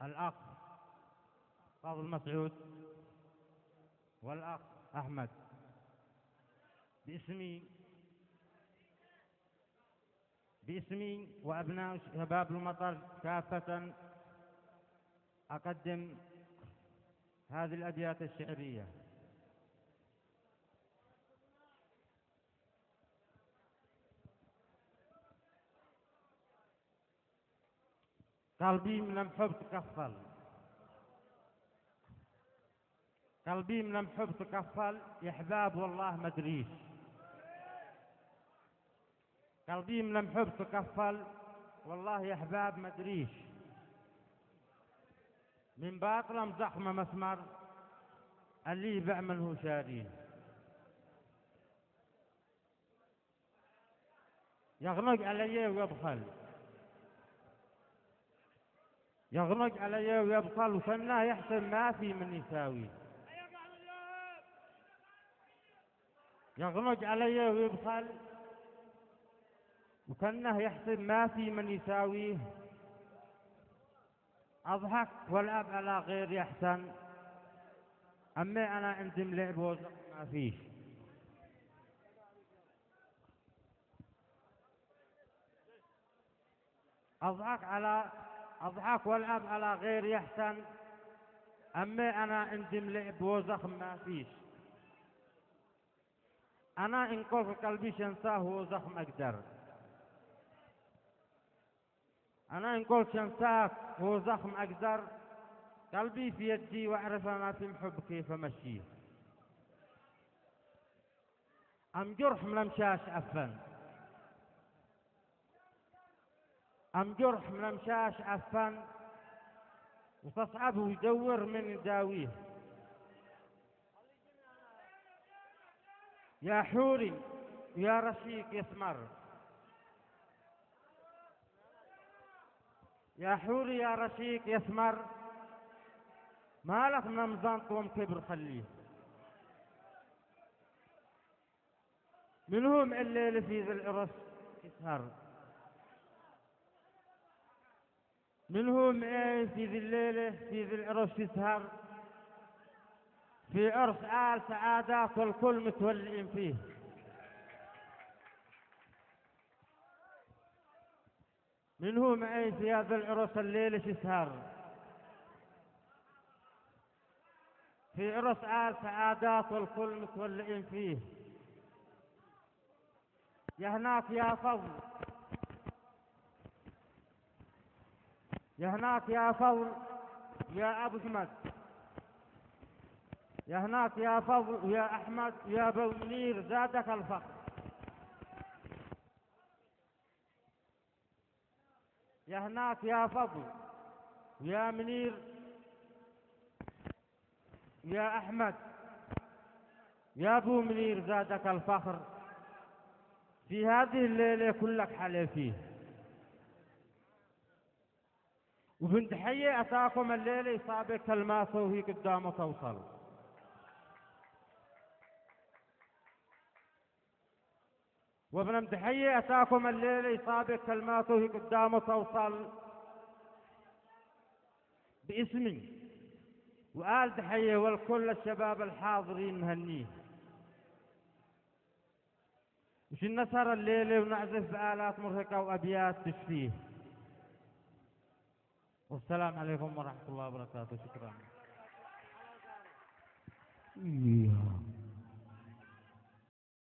الأخ فاضل مسعود والأخ أحمد. باسمي وأبناء شباب المطر كافة أقدم هذه الأبيات الشعرية. قلبي من الحب تكفل، قلبي من الحب تكفل يا حباب والله ما ادريش. قلبي من الحب تكفل والله يا حباب ما ادريش. من باطل مزخمة مسمر اللي بعمله شاريه. يغنق علي ويبخل، يغنق علي ويبخل وكأنه يحسب ما في من يساويه. يغنق علي ويبخل وكأنه يحسب ما في من يساويه. أضحك والأب على غير يحسن، أمي أنا عندي ملعب وزق ما فيش. أضحك والأب على غير يحسن، أمي أنا عندي ملعب وزخ ما فيش. أنا إن كل قلبي شنساه وزخم أقدر، أنا إن كل شنساك وزخم أقدر. قلبي في يدي وأعرف ما في محب كيف أمشيه. أم جرح من المشاش أفن، أم جرح من المشاش أفن وتصعب ويدور من يداويه. يا حوري يا رشيق يسمر، يا حوري يا رشيق يسمر، مالك من مزنط ومكبر خليه. منهم الليل في ذي العرس يسهر، منهم في ذي الليلة في ذي العرس يسهر. في عرس آل سعادات والكل متولئين فيه. منهم في هذا العرس الليلة يسهر. في عرس آل سعادات والكل متولئين فيه. يا هناك يا فضل، يا هناك يا فضل يا أبو أحمد، يا هناك يا فضل يا أحمد يا أبو منير زادك الفخر. يا هناك يا فضل يا منير يا أحمد يا أبو منير زادك الفخر. في هذه الليلة كلك حلي فيه. وبنت حية أتاكم الليلة يصابك كلمات وهي قدامه توصل. وابن مدحية أتاكم الليلة يصابك كلمات وهي قدامه توصل. باسمي وآل دحية والكل الشباب الحاضرين نهنيه. وش النسر الليلة ونعزف بآلات مرهقة وأبيات تشفيه. والسلام عليكم ورحمة الله وبركاته. شكرا.